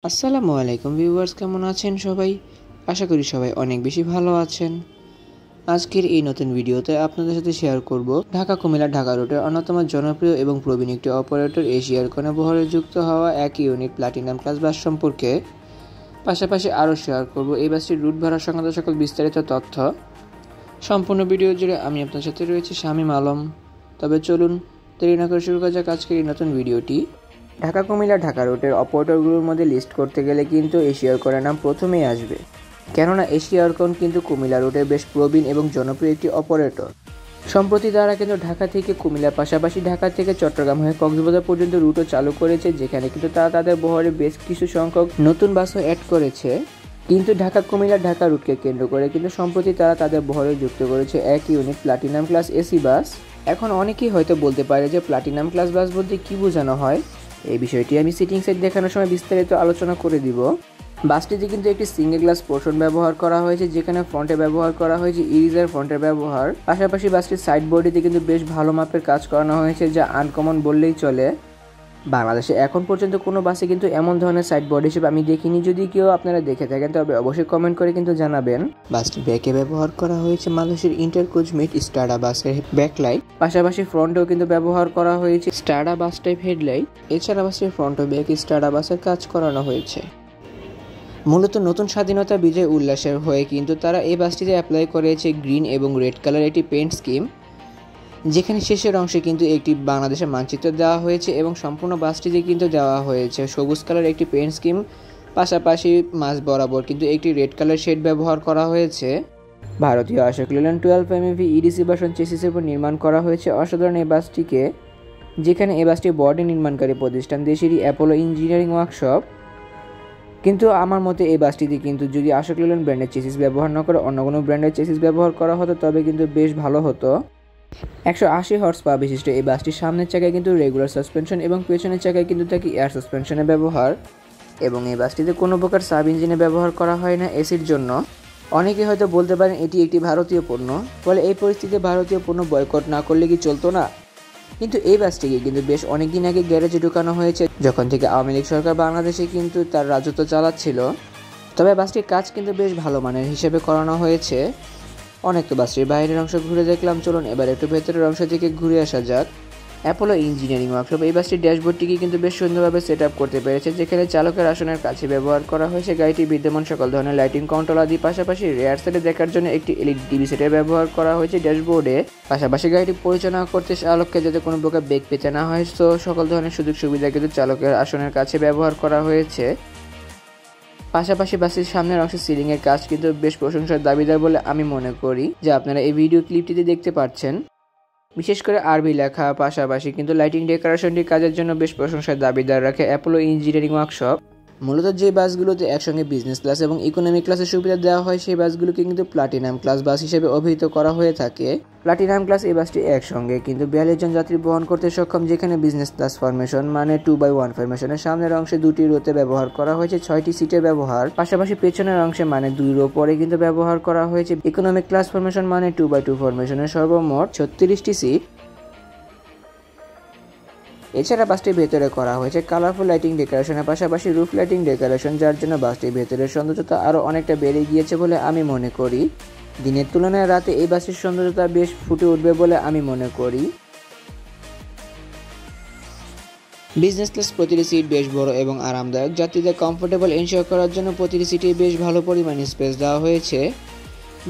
আসসালামু আলাইকুম ভিউয়ার্স, কেমন আছেন সবাই? আশা করি সবাই অনেক বেশি ভালো আছেন। আজকের এই নতুন ভিডিওতে আপনাদের সাথে শেয়ার করব ঢাকা কুমিল্লা ঢাকা রুটের অন্যতম জনপ্রিয় এবং প্রবীণ একটি অপারেটর এশিয়ার কোণে বহরে যুক্ত হওয়া এক ইউনিট প্লাটিনাম ক্লাস বাস সম্পর্কে। পাশাপাশি আরও শেয়ার করব এই বাসটির রুট ভাড়া সংক্রান্ত সকল বিস্তারিত তথ্য। সম্পূর্ণ ভিডিও জুড়ে আমি আপনার সাথে রয়েছি শামীম আলম। তবে চলুন দেরি না করে শুরু করা যাক আজকের এই নতুন ভিডিওটি। ঢাকা কুমিল্লা ঢাকা রুটের অপারেটরগুলোর মধ্যে লিস্ট করতে গেলে কিন্তু এশিয়ার কোণের নাম প্রথমেই আসবে, কেননা এশিয়ার কোণ কিন্তু কুমিল্লা রুটের বেশ প্রবীণ এবং জনপ্রিয় একটি অপারেটর। সম্প্রতি তারা কিন্তু ঢাকা থেকে কুমিল্লার পাশাপাশি ঢাকা থেকে চট্টগ্রাম হয়ে কক্সবাজার পর্যন্ত রুটও চালু করেছে, যেখানে কিন্তু তারা তাদের বহরে বেশ কিছু সংখ্যক নতুন বাসও অ্যাড করেছে। কিন্তু ঢাকা কুমিল্লা ঢাকা রুটকে কেন্দ্র করে কিন্তু সম্প্রতি তারা তাদের বহরে যুক্ত করেছে এক unit platinum class AC bus. এখন অনেকেই হয়তো বলতে পারে যে প্লাটিনাম ক্লাস বাস বলতে কী বোঝানো হয়। এই বিষয়টি আমি সিটিং সাইড দেখানোর সময় বিস্তারিত আলোচনা করে দিব। বাসটিতে কিন্তু একটি সিঙ্গেল গ্লাস পোর্শন ব্যবহার করা হয়েছে, যেখানে ফ্রন্টে ব্যবহার করা হয়েছে ইরিজার ফ্রন্টের ব্যবহার। পাশাপাশি বাসটির সাইড বডিতে কিন্তু বেশ ভালো মাপের কাজ করানো হয়েছে, যা আনকমন বললেই চলে। বাংলাদেশে এখন পর্যন্ত কোনো বাসে কিন্তু এমন ধরনের সাইড বডি হিসেবে আমি দেখিনি। যদি কেউ আপনারা দেখে থাকেন তবে অবশ্যই কমেন্ট করে কিন্তু জানাবেন। বাসটি ব্যাকে ব্যবহার করা হয়েছে মালয়েশিয়ার ইন্টারকোচমেট স্টাডা বাসের ব্যাকলাইট। পাশাপাশি ফ্রন্টেও কিন্তু ব্যবহার করা হয়েছে স্টাডা বাস টাইপ হেডলাইট। এছাড়া বাসটির ফ্রন্ট ও ব্যাক স্টাডা বাসের কাজ করানো হয়েছে। মূলত নতুন স্বাধীনতা বিজয় উল্লাসের হয়ে কিন্তু তারা এই বাসটিতে অ্যাপ্লাই করেছে গ্রিন এবং রেড কালার একটি পেইন্ট স্কিম, যেখানে শেষের অংশে কিন্তু একটি বাংলাদেশের মানচিত্র দেওয়া হয়েছে এবং সম্পূর্ণ বাসটিতে কিন্তু দেওয়া হয়েছে সবুজ কালার একটি পেইন্ট স্কিম। পাশাপাশি মাঝ বরাবর কিন্তু একটি রেড কালার শেড ব্যবহার করা হয়েছে। ভারতীয় আশোক লেল্যান্ড 12 এমএভি ইডিসি ভার্সন চেসিসের উপর নির্মাণ করা হয়েছে অসাধারণ এই বাসটিকে, যেখানে এই বাসটি বডি নির্মাণকারী প্রতিষ্ঠান দেশেরই অ্যাপোলো ইঞ্জিনিয়ারিং ওয়ার্কশপ। কিন্তু আমার মতে এই বাসটিতে কিন্তু যদি আশোক লেল্যান্ড ব্র্যান্ডের চেসিস ব্যবহার না করে অন্য কোনো ব্র্যান্ডের চেসিস ব্যবহার করা হতো তবে কিন্তু বেশ ভালো হতো। 180 হর্স পাওয়ার বিশিষ্ট এই বাসটির সামনের চাকায় কিন্তু রেগুলার সাসপেনশন এবং পেছনের চাকায় কিন্তু থাকে এয়ার সাসপেনশনের ব্যবহার। এবং এই বাসটিতে কোনো প্রকার সাব ইঞ্জিনে ব্যবহার করা হয় না এসির জন্য। অনেকে হয়তো বলতে পারেন এটি একটি ভারতীয় পণ্য, ফলে এই পরিস্থিতিতে ভারতীয় পণ্য বয়কট না করলে কি চলতো না? কিন্তু এই বাসটিকে কিন্তু বেশ অনেকদিন আগে গ্যারেজে ঢুকানো হয়েছে, যখন থেকে আওয়ামী লীগ সরকার বাংলাদেশে কিন্তু তার রাজত্ব চালাচ্ছিল। তবে বাসটির কাজ কিন্তু বেশ ভালো মানের হিসেবে করানো হয়েছে। অনেক তো বাসটির বাইরের অংশ ঘুরে দেখলাম, চলুন এবার একটু ভেতরের অংশ থেকে ঘুরে আসা যাক। অ্যাপোলো ইঞ্জিনিয়ারিং ওয়ার্কশপ এই বাসটির ড্যাশবোর্ডটিকে কিন্তু বেশ সুন্দরভাবে সেট আপ করতে পেরেছে, যেখানে চালকের আসনের কাছে ব্যবহার করা হয়েছে গাড়িটি বিদ্যমান সকল ধরনের লাইটিং কন্ট্রোল আদি। পাশাপাশি রেয়ার সাইডে দেখার জন্য একটি এলইডি টিভি সেটের ব্যবহার করা হয়েছে ড্যাশবোর্ডে। পাশাপাশি গাড়িটি পরিচালনা করতে চালককে যাতে কোনো প্রকার বেগ পেতে না হয়, তো সকল ধরনের সুযোগ সুবিধা কিন্তু চালকের আসনের কাছে ব্যবহার করা হয়েছে। পাশাপাশি বাসের সামনের অংশের সিলিংয়ের কাজ কিন্তু বেশ প্রশংসার দাবিদার বলে আমি মনে করি, যা আপনারা এই ভিডিও ক্লিপটিতে দেখতে পাচ্ছেন। বিশেষ করে আরবি লেখা, পাশাপাশি কিন্তু লাইটিং ডেকোরেশনটির কাজের জন্য বেশ প্রশংসার দাবিদার রাখে অ্যাপোলো ইঞ্জিনিয়ারিং ওয়ার্কশপ। মূলত যে বাসগুলোতে একসঙ্গে বিজনেস ক্লাস এবং ইকোনমি ক্লাসের সুবিধা দেওয়া হয় সেই বাসগুলোকে কিন্তু প্লাটিনাম ক্লাস বাস হিসেবে অভিহিত করা হয়ে থাকে। প্লাটিনাম ক্লাস এই বাসটি একসঙ্গে কিন্তু 42 জন যাত্রী বহন করতে সক্ষম, যেখানে বিজনেস ক্লাস ফরমেশন মানে 2x1 ফরমেশনের সামনের অংশে 2টি রোতে ব্যবহার করা হয়েছে 6টি সিটের ব্যবহার। পাশাপাশি পেছনের অংশে মানে 2 রো পরে কিন্তু ব্যবহার করা হয়েছে ইকোনমিক ক্লাস ফরমেশন মানে 2x2 ফরমেশনের সর্বমোট 36টি সিট। এছাড়া বাসটির ভেতরে করা হয়েছে কালারফুল লাইটিং ডেকোরেশনের পাশাপাশি রুফ লাইটিং ডেকোরেশন, যার জন্য বাসটির ভেতরের সৌন্দর্যতা আরও অনেকটা বেড়ে গিয়েছে বলে আমি মনে করি। দিনের তুলনায় রাতে এই বাসটির সৌন্দর্যতা বেশ ফুটে উঠবে বলে আমি মনে করি। বিজনেস ক্লাস প্রতিটি সিট বেশ বড় এবং আরামদায়ক। যাত্রীদের কমফোর্টেবল এনশিওর করার জন্য প্রতিটি সিটে বেশ ভালো পরিমাণে স্পেস দেওয়া হয়েছে।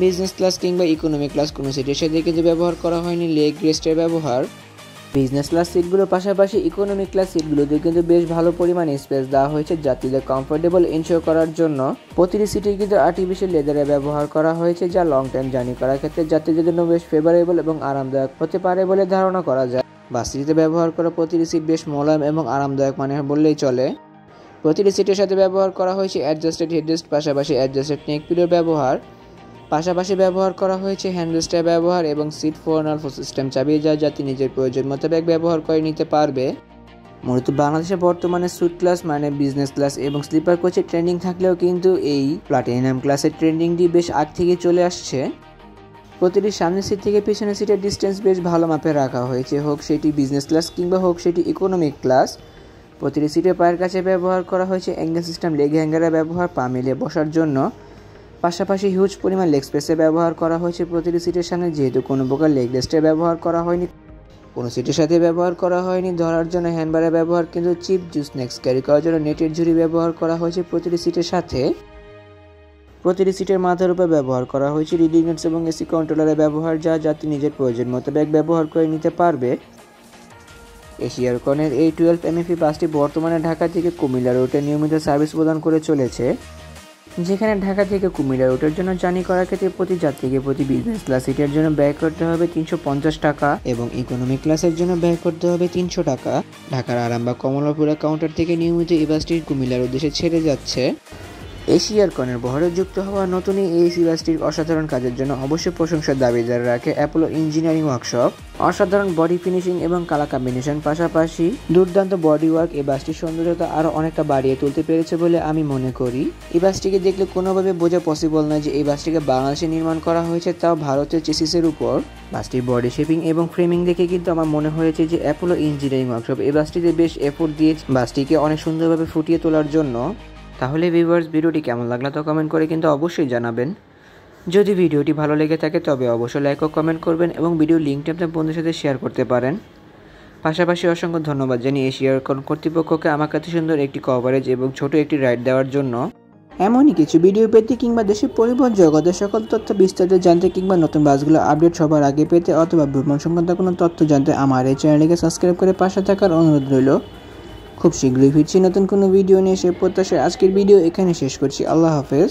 বিজনেস ক্লাস কিংবা ইকোনমিক ক্লাস কোনো সিটের সাথে কিন্তু ব্যবহার করা হয়নি লেগ রেস্টের ব্যবহার। বিজনেস ক্লাস সিটগুলোর পাশাপাশি ইকোনমিক ক্লাস সিটগুলোতে কিন্তু বেশ ভালো পরিমাণে স্পেস দেওয়া হয়েছে যাত্রীদের কমফোর্টেবল এনশিওর করার জন্য। প্রতিটি সিটে কিন্তু আর্টিফিশিয়াল লেদারে ব্যবহার করা হয়েছে, যা লং টাইম জার্নি করার ক্ষেত্রে যাত্রীদের জন্য বেশ ফেভারেবল এবং আরামদায়ক হতে পারে বলে ধারণা করা যায়। বাসটিতে ব্যবহার করা প্রতিটি সিট বেশ মোলায়েম এবং আরামদায়ক মানের বললেই চলে। প্রতিটি সিটের সাথে ব্যবহার করা হয়েছে অ্যাডজাস্টেড হেডরেস্ট, পাশাপাশি অ্যাডজাস্টেড নেক পিলোর ব্যবহার। পাশাপাশি ব্যবহার করা হয়েছে হ্যান্ডরেস্টের ব্যবহার এবং সিট ফোর সিস্টেম চাবি, যা যাত্রী নিজের প্রয়োজন মোতাবেক ব্যবহার করে নিতে পারবে। মূলত বাংলাদেশে বর্তমানে সুইট ক্লাস মানে বিজনেস ক্লাস এবং স্লিপার কোচের ট্রেন্ডিং থাকলেও কিন্তু এই প্লাটিনাম ক্লাসের ট্রেন্ডিংটি বেশ আগ থেকে চলে আসছে। প্রতিটি সামনের সিট থেকে পিছনের সিটের ডিস্টেন্স বেশ ভালো মাপে রাখা হয়েছে, হোক সেটি বিজনেস ক্লাস কিংবা হোক সেটি ইকোনমিক ক্লাস। প্রতিটি সিটের পায়ের কাছে ব্যবহার করা হয়েছে অ্যাঙ্গেল সিস্টেম লেগ হ্যাঙ্গারের ব্যবহার পা মিলিয়ে বসার জন্য। পাশাপাশি হিউজ পরিমাণ লেগ স্পেসে ব্যবহার করা হয়েছে প্রতিটি সিটের সামনে, যেহেতু কোনো প্রকার লেগ রেস্টের ব্যবহার করা হয়নি। কোনো সিটের সাথে ব্যবহার করা হয়নি ধরার জন্য হ্যান্ডবারের ব্যবহার, কিন্তু চিপ স্ন্যাক্স ক্যারি করার জন্য নেটের ঝুড়ি ব্যবহার করা হয়েছে প্রতিটি সিটের সাথে। প্রতিটি সিটের মাথার উপর ব্যবহার করা হয়েছে রিডিং নোটস এবং এসি কন্ট্রোলারের ব্যবহার, যা যাত্রী নিজের প্রয়োজন মতো ব্যাগ ব্যবহার করে নিতে পারবে। এশিয়ারকনের এই 12 MFE বাসটি বর্তমানে ঢাকা থেকে কুমিল্লা রুটে নিয়মিত সার্ভিস প্রদান করে চলেছে, যেখানে ঢাকা থেকে কুমিল্লা রুটের জন্য জার্নি করার ক্ষেত্রে প্রতি যাত্রীকে প্রতি বিজনেস ক্লাস সিটের জন্য ব্যয় করতে হবে 350 টাকা এবং ইকোনমি ক্লাসের জন্য ব্যয় করতে হবে 300 টাকা। ঢাকার আরামবাগ কমলাপুরা কাউন্টার থেকে নিয়মিত এই বাসটি কুমিল্লার উদ্দেশ্যে ছেড়ে যাচ্ছে। এশিয়ারকনের বহরে যুক্ত হওয়া নতুন এই এসি বাসটির অসাধারণ কাজের জন্য অবশ্যই প্রশংসার দাবিদার রাখে অ্যাপোলো ইঞ্জিনিয়ারিং ওয়ার্কশপ। অসাধারণ বডি ফিনিশিং এবং কালার কম্বিনেশন পাশাপাশি দুর্দান্ত বডি ওয়ার্ক এই বাসটির সৌন্দর্যতা আরও অনেকটা বাড়িয়ে তুলতে পেরেছে বলে আমি মনে করি। এই বাসটিকে দেখলে কোনোভাবে বোঝা পসিবল নয় যে এই বাসটিকে বাংলাদেশে নির্মাণ করা হয়েছে, তাও ভারতের চেসিসের উপর। বাসটির বডি শেপিং এবং ফ্রেমিং দেখে কিন্তু আমার মনে হয়েছে যে অ্যাপোলো ইঞ্জিনিয়ারিং ওয়ার্কশপ এই বাসটিতে বেশ এফোর্ট দিয়ে বাসটিকে অনেক সুন্দরভাবে ফুটিয়ে তোলার জন্য। তাহলে ভিউয়ার্স, ভিডিওটি কেমন লাগলো তা কমেন্ট করে কিন্তু অবশ্যই জানাবেন। যদি ভিডিওটি ভালো লেগে থাকে তবে অবশ্যই লাইক ও কমেন্ট করবেন এবং ভিডিও লিঙ্কটি আপনার বন্ধুদের সাথে শেয়ার করতে পারেন। পাশাপাশি অসংখ্য ধন্যবাদ জানিয়ে এশিয়ারকন কর্তৃপক্ষকে আমার কাছে সুন্দর একটি কভারেজ এবং ছোট একটি রাইড দেওয়ার জন্য। এমনই কিছু ভিডিও পেতে কিংবা দেশের পরিবহন জগতের সকল তথ্য বিস্তারিত জানতে কিংবা নতুন বাসগুলো আপডেট সবার আগে পেতে অথবা ভ্রমণ সংক্রান্ত কোনো তথ্য জানতে আমার এই চ্যানেলটিকে সাবস্ক্রাইব করে পাশে থাকার অনুরোধ রইল। খুব শীঘ্রই ফিরছি নতুন কোনো ভিডিও নিয়ে, সে প্রত্যাশায় আজকের ভিডিও এখানে শেষ করছি। আল্লাহ হাফেজ।